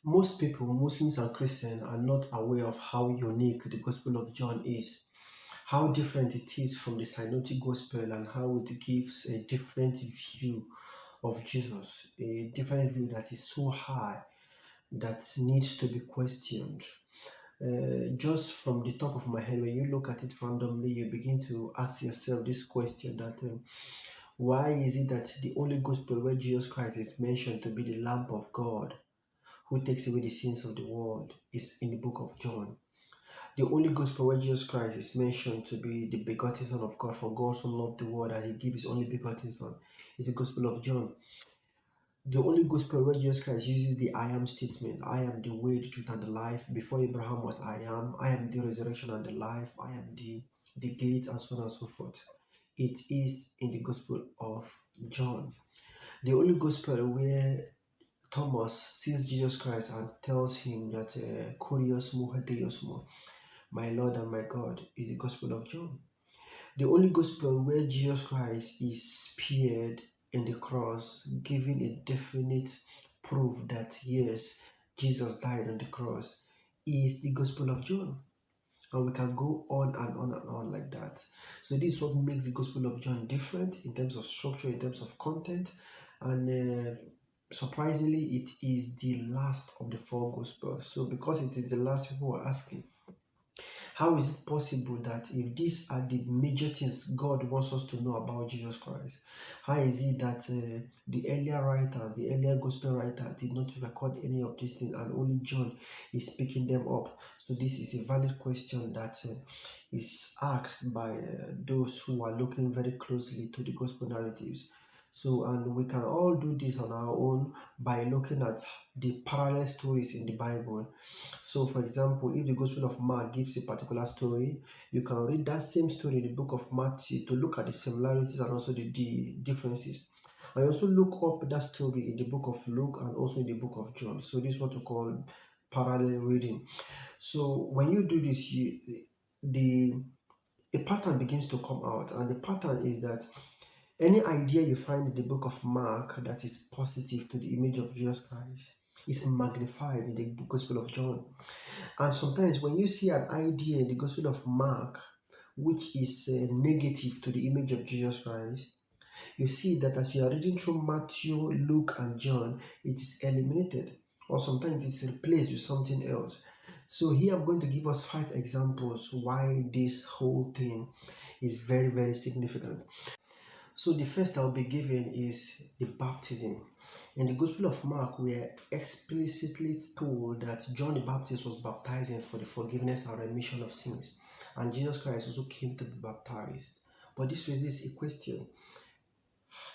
Most people, Muslims and Christians, are not aware of how unique the Gospel of John is, how different it is from the Synoptic Gospel, and how it gives a different view of Jesus, a different view that is so high that needs to be questioned. Just from the top of my head, when you look at it randomly, you begin to ask yourself this question that why is it that the only gospel where Jesus Christ is mentioned to be the Lamb of God who takes away the sins of the world is in the book of John? The only gospel where Jesus Christ is mentioned to be the begotten Son of God, for God so loved the world and he gave his only begotten Son, is the Gospel of John. The only gospel where Jesus Christ uses the I am statement, I am the way, the truth, and the life. Before Abraham was I am the resurrection and the life, I am the gate, and so on and so forth. It is in the Gospel of John. The only gospel where Thomas sees Jesus Christ and tells him that Kurios mo Hagios mo, my Lord and my God, is the Gospel of John. The only gospel where Jesus Christ is speared in the cross, giving a definite proof that yes, Jesus died on the cross, is the Gospel of John. And we can go on and on and on like that. So this is what makes the Gospel of John different in terms of structure, in terms of content, and surprisingly, it is the last of the four Gospels. So because it is the last, people are asking, how is it possible that if these are the major things God wants us to know about Jesus Christ, how is it that the earlier writers, the earlier gospel writers did not record any of these things and only John is picking them up? So this is a valid question that is asked by those who are looking very closely to the gospel narratives. So, and we can all do this on our own by looking at the parallel stories in the Bible. So, for example, if the Gospel of Mark gives a particular story, you can read that same story in the book of Matthew to look at the similarities and also the differences. I also look up that story in the book of Luke and also in the book of John. So, this is what we call parallel reading. So, when you do this, the a pattern begins to come out, and the pattern is that any idea you find in the book of Mark that is positive to the image of Jesus Christ is magnified in the Gospel of John. And sometimes when you see an idea in the Gospel of Mark which is negative to the image of Jesus Christ, you see that as you are reading through Matthew, Luke, and John, it is eliminated, or sometimes it is replaced with something else. So here I'm going to give us 5 examples why this whole thing is very, very significant. So the first I'll be giving is the baptism. In the Gospel of Mark, we are explicitly told that John the Baptist was baptizing for the forgiveness and remission of sins, and Jesus Christ also came to be baptized. But this raises a question.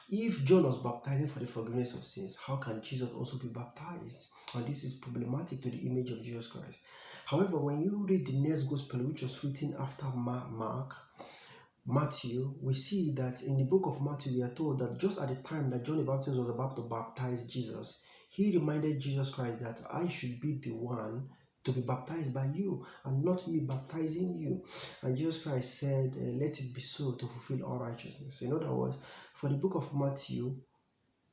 If John was baptizing for the forgiveness of sins, how can Jesus also be baptized? And this is problematic to the image of Jesus Christ. However, when you read the next Gospel, which was written after Matthew, we see that in the book of Matthew, we are told that just at the time that John the Baptist was about to baptize Jesus, he reminded Jesus Christ that I should be the one to be baptized by you and not me baptizing you. And Jesus Christ said, let it be so to fulfill all righteousness. In other words, for the book of Matthew,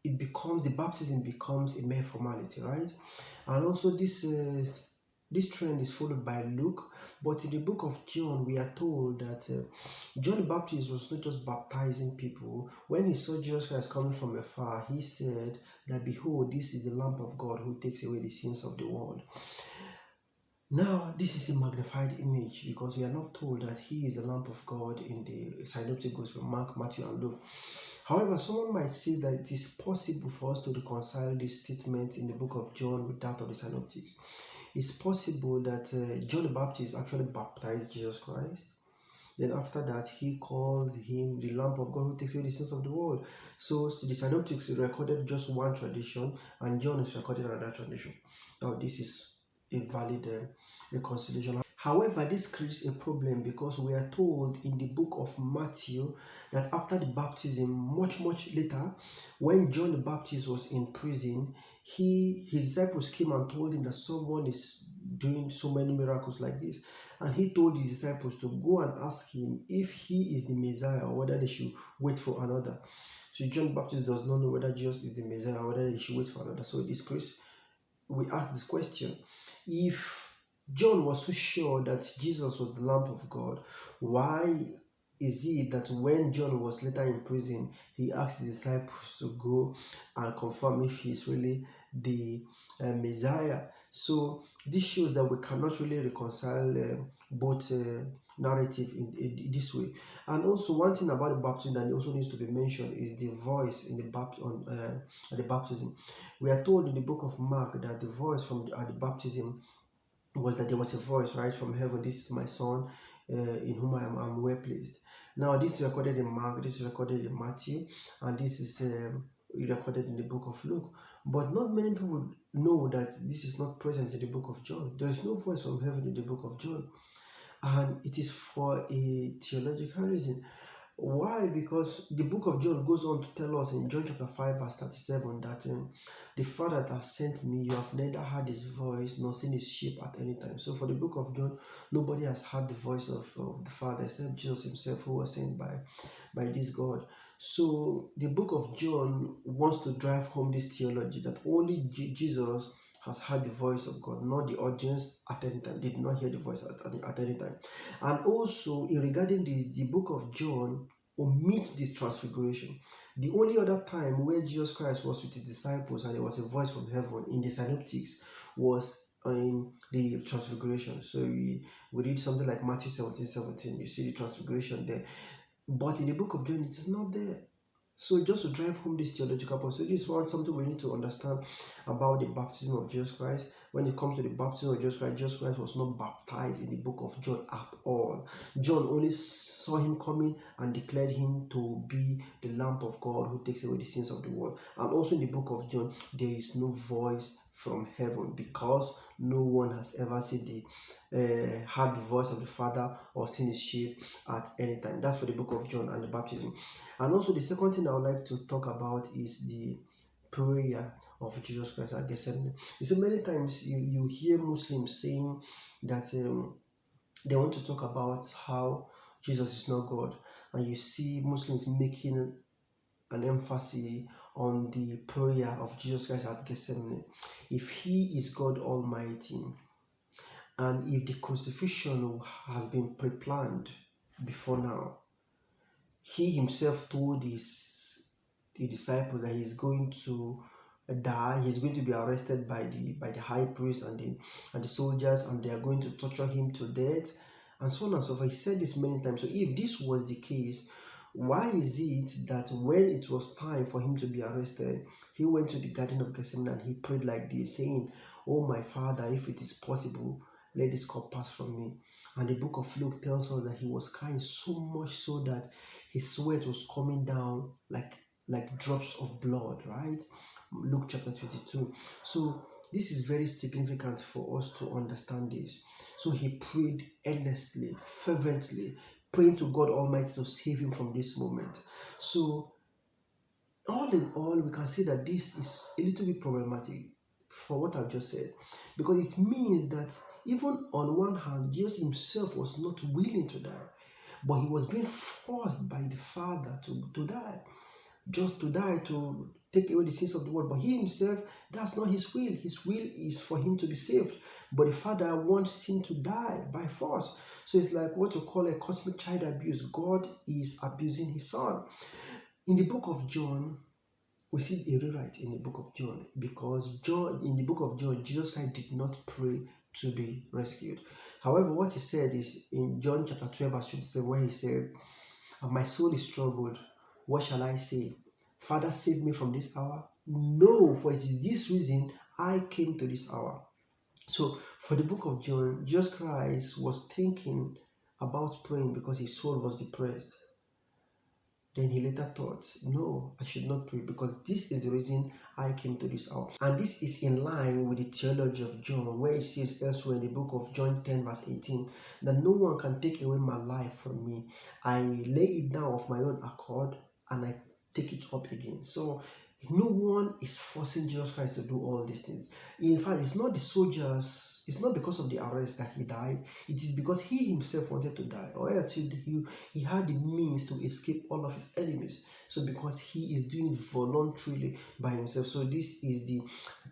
the baptism becomes a mere formality, right? And also this trend is followed by Luke, but in the book of John, we are told that John the Baptist was not just baptizing people. When he saw Jesus Christ coming from afar, he said that, behold, this is the Lamb of God who takes away the sins of the world. Now, this is a magnified image because we are not told that he is the Lamb of God in the Synoptic Gospel, Mark, Matthew, and Luke. However, someone might say that it is possible for us to reconcile this statement in the book of John with that of the Synoptics. It's possible that John the Baptist actually baptized Jesus Christ. Then after that, he called him the Lamb of God who takes away the sins of the world. So the Synoptics recorded just one tradition, and John is recorded another tradition. Now, this is a valid reconciliation. However, this creates a problem because we are told in the book of Matthew that after the baptism, much later, when John the Baptist was in prison, his disciples came and told him that someone is doing so many miracles like this, and he told his disciples to go and ask him if he is the Messiah or whether they should wait for another. So John the Baptist does not know whether Jesus is the Messiah or whether they should wait for another. So this creates we ask this question: if John was so sure that Jesus was the Lamb of God, why is it that when John was later in prison, he asked his disciples to go and confirm if he is really the Messiah? So this shows that we cannot really reconcile both narrative in this way. And also, one thing about the baptism that also needs to be mentioned is the voice in the baptism. We are told in the book of Mark that the voice at the baptism was that there was a voice right from heaven: "This is my son, in whom I am well pleased." Now, this is recorded in Mark, this is recorded in Matthew, and this is recorded in the book of Luke. But not many people know that this is not present in the book of John. There is no voice from heaven in the book of John, and it is for a theological reason. Why? Because the book of John goes on to tell us in John chapter 5 verse 37 that the Father that has sent me, you have neither heard his voice nor seen his sheep at any time. So for the book of John, nobody has heard the voice of the Father except Jesus himself, who was sent by this God. So the book of John wants to drive home this theology that only Jesus has heard the voice of God, not the audience at any time. They did not hear the voice at any time. And also, in regarding this, the book of John omits this transfiguration. The only other time where Jesus Christ was with his disciples and there was a voice from heaven in the synoptics was in the transfiguration. So we read something like Matthew 17:17. You see the transfiguration there. But in the book of John, it's not there. So just to drive home this theological point, so this is something we need to understand about the baptism of Jesus Christ. When it comes to the baptism of Jesus Christ was not baptized in the book of John at all. John only saw him coming and declared him to be the Lamb of God who takes away the sins of the world. And also in the book of John, there is no voice from heaven, because no one has ever seen heard the voice of the Father or seen his sheep at any time. That's for the book of John and the baptism. And also the second thing I would like to talk about is the prayer of Jesus Christ at Gethsemane. You see, many times you hear Muslims saying that they want to talk about how Jesus is not God, and you see Muslims making an emphasis on the prayer of Jesus Christ at Gethsemane. If he is God Almighty, and if the crucifixion has been pre-planned before now, he himself told the disciples that he's going to die, he's going to be arrested by the high priest and the soldiers, and they are going to torture him to death, and so on and so forth. He said this many times. So if this was the case, why is it that when it was time for him to be arrested, he went to the Garden of Gethsemane and he prayed like this, saying, "Oh my Father, if it is possible, let this cup pass from me"? And the book of Luke tells us that he was crying so much so that his sweat was coming down like drops of blood, right? Luke chapter 22. So this is very significant for us to understand this. So he prayed earnestly, fervently, praying to God Almighty to save him from this moment. So all in all, we can say that this is a little bit problematic for what I've just said, because it means that even on one hand, Jesus himself was not willing to die, but he was being forced by the Father to die, just to die, to take away the sins of the world. But he himself, that's not his will. His will is for him to be saved, but the Father wants him to die by force. So it's like what you call a cosmic child abuse. God is abusing his son. In the book of John, we see a rewrite in the book of John, because in the book of John, Jesus Christ did not pray to be rescued. However, what he said is in John chapter 12 verse 27, where he said, "My soul is troubled. What shall I say? Father, save me from this hour? No, for it is this reason I came to this hour." So for the book of John, Jesus Christ was thinking about praying because his soul was depressed. Then he later thought, no, I should not pray because this is the reason I came to this hour. And this is in line with the theology of John, where it says elsewhere in the book of John 10 verse 18, that no one can take away my life from me. I lay it down of my own accord and I take it up again. So no one is forcing Jesus Christ to do all these things. In fact, it's not the soldiers, it's not because of the arrest that he died. It is because he himself wanted to die, or else he had the means to escape all of his enemies. So because he is doing it voluntarily by himself. So this is the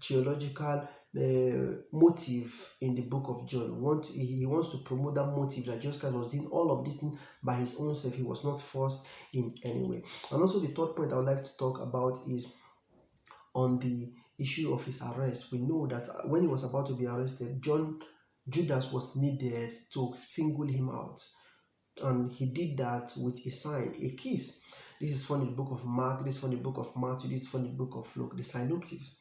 theological motive in the book of John. He wants to promote that motive that Jesus Christ was doing all of these things by his own self. He was not forced in any way. And also the third point I would like to talk about is on the issue of his arrest. We know that when he was about to be arrested, Judas was needed to single him out, and he did that with a sign, a kiss. This is from the book of Mark, this is from the book of Matthew, this is from the book of Luke, the synoptics.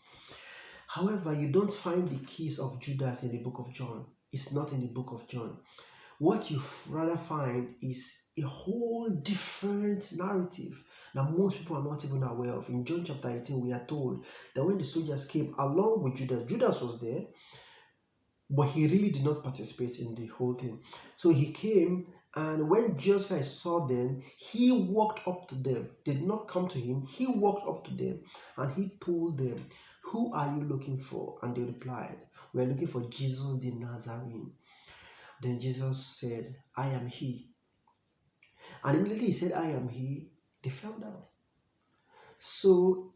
However, you don't find the kiss of Judas in the book of John. It's not in the book of John. What you rather find is a whole different narrative that most people are not even aware of. In John chapter 18, we are told that when the soldiers came along with Judas was there, but he really did not participate in the whole thing. So he came, and when Jesus Christ saw them, he walked up to them. They did not come to him. He walked up to them, and he told them, "Who are you looking for?" And they replied, "We are looking for Jesus the Nazarene." Then Jesus said, "I am he." And immediately he said, "I am he," they fell down. So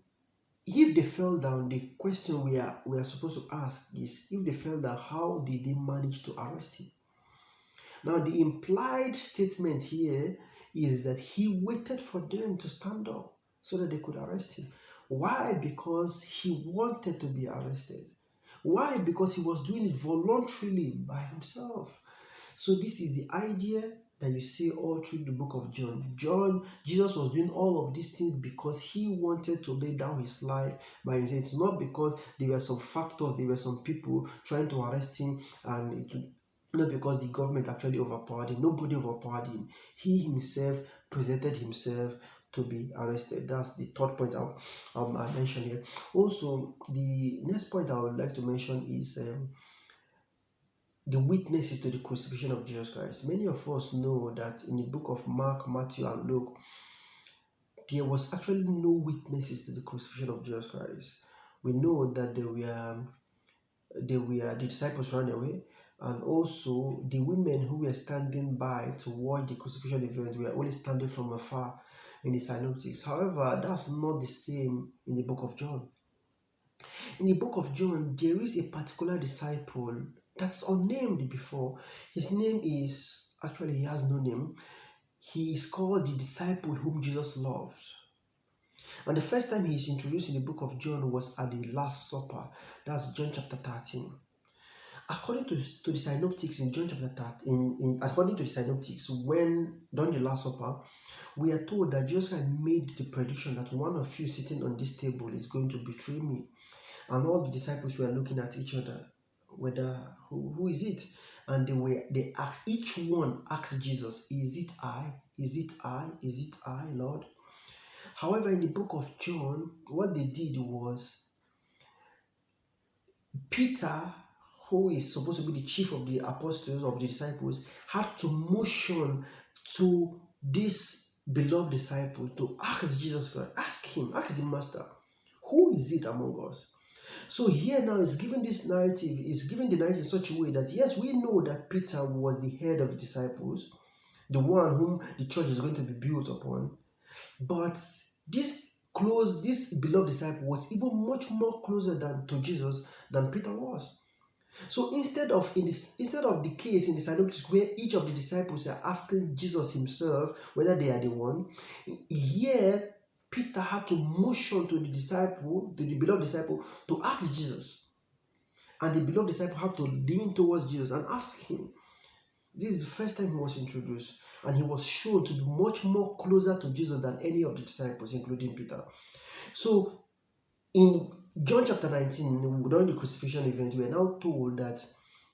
if they fell down, the question we are supposed to ask is, if they fell down, how did they manage to arrest him? Now, the implied statement here is that he waited for them to stand up so that they could arrest him. Why? Because he wanted to be arrested. Why? Because he was doing it voluntarily by himself. So this is the idea that you see all through the book of John. Jesus was doing all of these things because he wanted to lay down his life by himself. It's not because there were some factors, there were some people trying to arrest him, and not because the government actually overpowered him. Nobody overpowered him. He himself presented himself to be arrested. That's the third point I mentioned here. Also, the next point I would like to mention is the witnesses to the crucifixion of Jesus Christ. Many of us know that in the book of Mark, Matthew, and Luke, there was actually no witnesses to the crucifixion of Jesus Christ. We know that the disciples ran away, and also the women who were standing by to watch the crucifixion event were only standing from afar in the synoptics. However, that's not the same in the book of John. In the book of John, there is a particular disciple that's unnamed before. His name is, actually he has no name. He is called the disciple whom Jesus loved. And the first time he is introduced in the book of John was at the Last Supper. That's John chapter 13. According to the synoptics in John chapter 13, according to the synoptics, when during the Last Supper, we are told that Jesus Christ made the prediction that one of you sitting on this table is going to betray me. And all the disciples were looking at each other, whether who is it? And each one asked Jesus, "Is it I? Is it I? Is it I, Lord?" However, in the book of John, what they did was, Peter, who is supposed to be the chief of the apostles, of the disciples, had to motion to this beloved disciple to ask Jesus Christ, ask the master, "Who is it among us?" So here now is given this narrative, is given the narrative in such a way that, yes, we know that Peter was the head of the disciples, the one whom the church is going to be built upon, but this beloved disciple was even much more closer to Jesus than Peter was. So instead of the case in the synoptics where each of the disciples are asking Jesus himself whether they are the one, here Peter had to motion to the beloved disciple, to ask Jesus. And the beloved disciple had to lean towards Jesus and ask him. This is the first time he was introduced, and he was shown to be much more closer to Jesus than any of the disciples, including Peter. So in John chapter 19, during the crucifixion event, we are now told that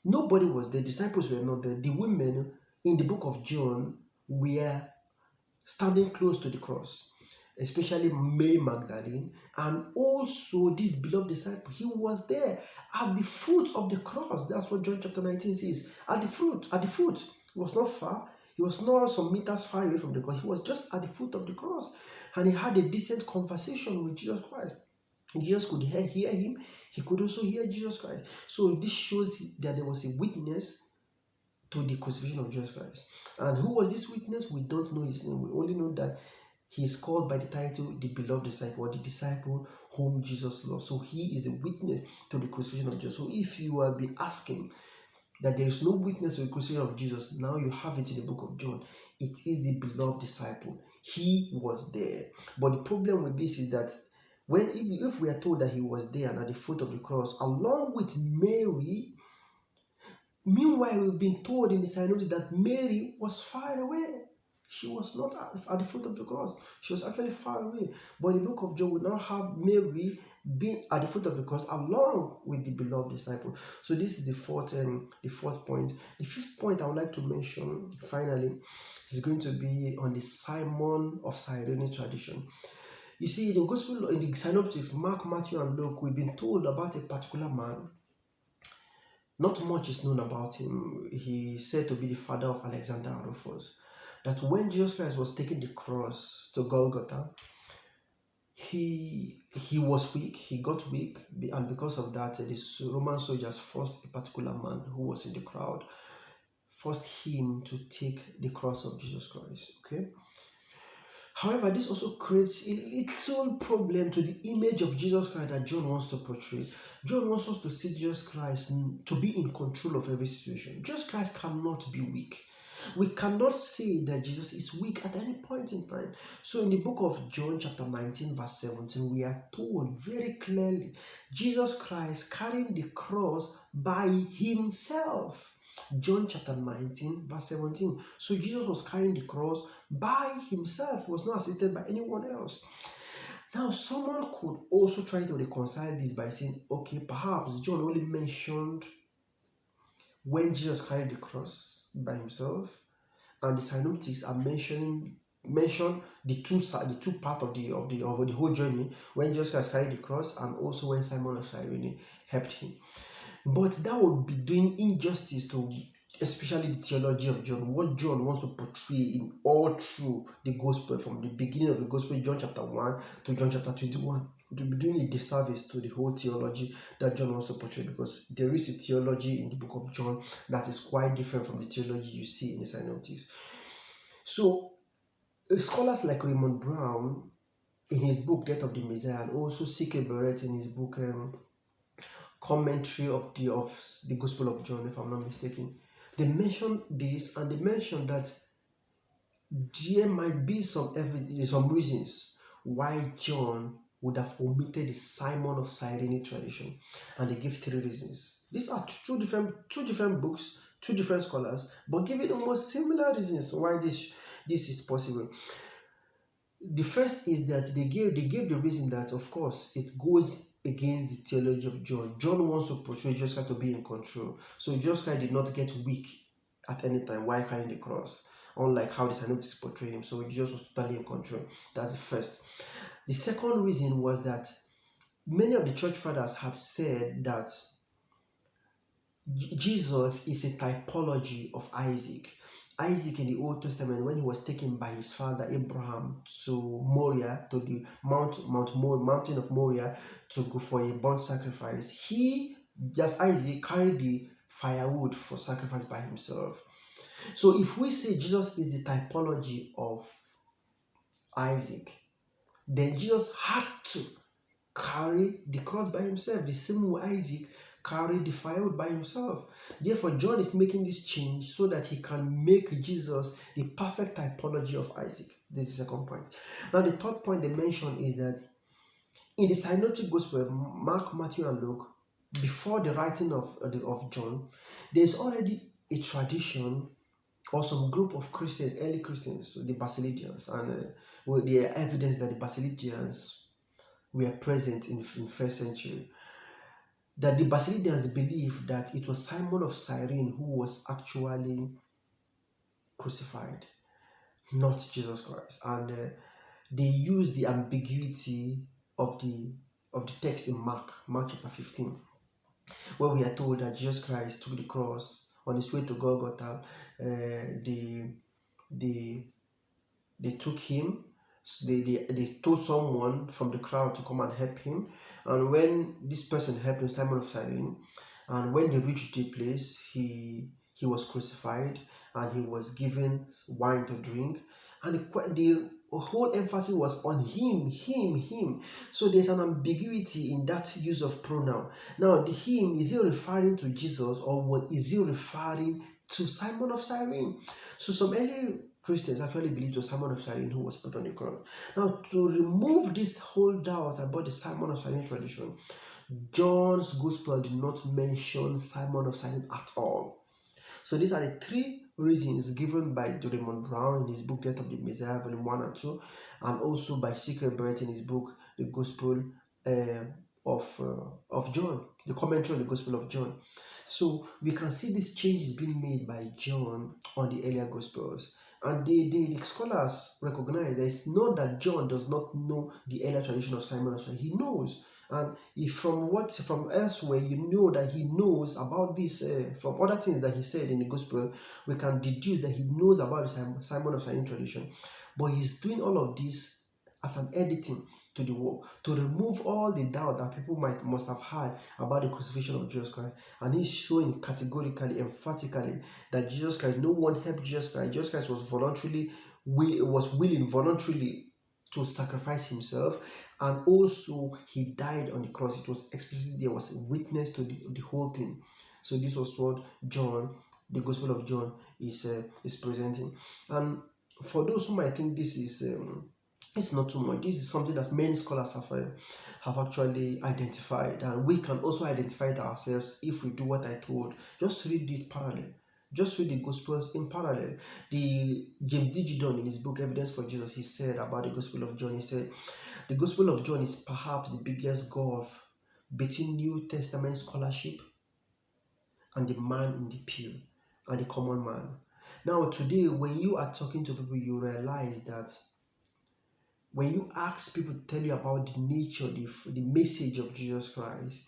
nobody was there, disciples were not there. The women in the book of John were standing close to the cross, especially Mary Magdalene, and also this beloved disciple. He was there at the foot of the cross. That's what John chapter 19 says. At the foot. He was not far. He was not some meters far away from the cross. He was just at the foot of the cross. And he had a decent conversation with Jesus Christ. Jesus could hear him. He could also hear Jesus Christ. So this shows that there was a witness to the crucifixion of Jesus Christ. And who was this witness? We don't know his name. We only know that He is called by the title the beloved disciple, or the disciple whom Jesus loved. So he is a witness to the crucifixion of Jesus. So if you have been asking that there is no witness to the crucifixion of Jesus, now you have it in the book of John. It is the beloved disciple. He was there. But the problem with this is that if we are told that he was there and at the foot of the cross along with Mary, meanwhile we've been told in the synopsis that Mary was far away. She was not at the foot of the cross. She was actually far away. But in the book of John, we now have Mary being at the foot of the cross along with the beloved disciple. So this is the fourth point. The fifth point I would like to mention finally is going to be on the Simon of Cyrene tradition. You see, in the gospel, in the synoptics, Mark, Matthew, and Luke, we've been told about a particular man. Not much is known about him. He is said to be the father of Alexander and Rufus. That when Jesus Christ was taking the cross to Golgotha, he was weak. He got weak, and because of that, the Roman soldiers forced a particular man who was in the crowd, forced him to take the cross of Jesus Christ. Okay. However, this also creates a little problem to the image of Jesus Christ that John wants to portray. John wants us to see Jesus Christ to be in control of every situation. Jesus Christ cannot be weak. We cannot say that Jesus is weak at any point in time. So in the book of John chapter 19 verse 17, we are told very clearly Jesus Christ carrying the cross by himself. John chapter 19 verse 17. So Jesus was carrying the cross by himself. He was not assisted by anyone else. Now someone could also try to reconcile this by saying, okay, perhaps John only mentioned when Jesus carried the cross by himself, and the synoptics are mention the two part of the whole journey, when Jesus Christ carried the cross and also when Simon of Cyrene helped him. But that would be doing injustice to especially the theology of John, what John wants to portray in all through the gospel, from the beginning of the gospel, John chapter 1 to John chapter 21. It will be doing a disservice to the whole theology that John wants to portray, because there is a theology in the book of John that is quite different from the theology you see in the synoptics. So scholars like Raymond Brown in his book Death of the Messiah, and also C.K. Barrett in his book Commentary of the Gospel of John, if I'm not mistaken, they mention this, and they mention that there might be some reasons why John would have omitted the Simon of Cyrene tradition, and they give 3 reasons. These are two different books, 2 different scholars, but giving almost similar reasons why this is possible. The first is that they gave the reason that, of course, it goes against the theology of John. John wants to portray Jesus Christ to be in control. So Jesus Christ did not get weak at any time while carrying the cross, unlike how the synoptics portray him. So Jesus was totally in control. That's the first. The second reason was that many of the church fathers had said that Jesus is a typology of Isaac. Isaac in the Old Testament, when he was taken by his father Abraham to Moriah, to the mountain of Moriah, to go for a burnt sacrifice, he, just Isaac, carried the firewood for sacrifice by himself. So if we say Jesus is the typology of Isaac, then Jesus had to carry the cross by himself, the same way Isaac carried the firewood by himself. Therefore, John is making this change so that he can make Jesus the perfect typology of Isaac. This is the second point. Now, the third point they mention is that in the synoptic gospel, Mark, Matthew, and Luke, before the writing of John, there is already a tradition or some group of Christians, early Christians, the Basilidians, and there are evidence that the Basilidians were present in the first century, that the Basilidians believed that it was Simon of Cyrene who was actually crucified, not Jesus Christ. And they used the ambiguity of the text in Mark chapter 15, where we are told that Jesus Christ took the cross on his way to Golgotha. They took him. They told someone from the crowd to come and help him, and when this person helped him, Simon of Cyrene, and when they reached the place, he was crucified and he was given wine to drink. And the whole emphasis was on him. So there's an ambiguity in that use of pronoun. Now, the him, is he referring to Jesus, or what is he referring to Simon of Cyrene? So some early Christians actually believed it was Simon of Cyrene who was put on the cross. Now, to remove this whole doubt about the Simon of Cyrene tradition, John's Gospel did not mention Simon of Cyrene at all. So these are the three reasons given by Raymond Brown in his book Death of the Messiah, volume 1 and 2, and also by C.K. Barrett in his book The Gospel of John, the commentary on the Gospel of John. So we can see these changes being made by John on the earlier Gospels. And the scholars recognize that it's not that John does not know the earlier tradition of Simon of Cyrene. He knows. And if from elsewhere you know that he knows about this, from other things that he said in the gospel, we can deduce that he knows about the Simon of Cyrene tradition. But he's doing all of this as an editing to the work, to remove all the doubt that people must have had about the crucifixion of Jesus Christ. And he's showing categorically, emphatically, that Jesus Christ, no one helped Jesus Christ. Jesus Christ was willing voluntarily to sacrifice himself, and also he died on the cross. It was explicitly, there was a witness to the whole thing. So this was what John, the Gospel of John, is presenting. And for those who might think this is it's not too much, this is something that many scholars have actually identified, and we can also identify it ourselves if we do what I told. Just read it parallel. Just read the Gospels in parallel. The James D. Gideon, in his book Evidence for Jesus, he said about the Gospel of John, he said, the Gospel of John is perhaps the biggest gulf between New Testament scholarship and the man in the pew and the common man. Now, today, when you are talking to people, you realize that when you ask people to tell you about the nature, the message of Jesus Christ,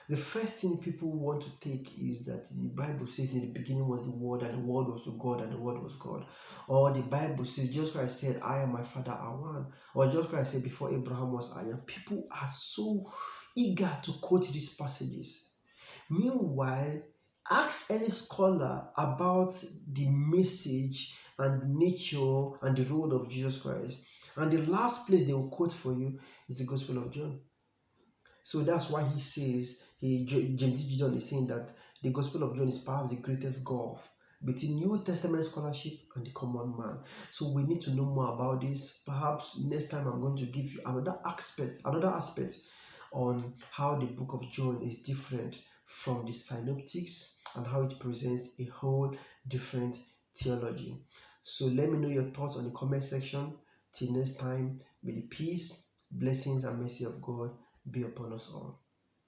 the first thing people want to take is that the Bible says in the beginning was the Word, and the Word was with God, and the Word was God. Or the Bible says, Jesus Christ said, I and my Father are one. Or Jesus Christ said, before Abraham was I am. People are so eager to quote these passages. Meanwhile, ask any scholar about the message and nature and the role of Jesus Christ, and the last place they will quote for you is the Gospel of John. So that's why he says, James D. Gideon is saying that the Gospel of John is perhaps the greatest gulf between New Testament scholarship and the common man. So we need to know more about this. Perhaps next time I'm going to give you another aspect on how the book of John is different from the synoptics and how it presents a whole different theology. So let me know your thoughts on the comment section. Till next time, may the peace, blessings, and mercy of God be upon us all.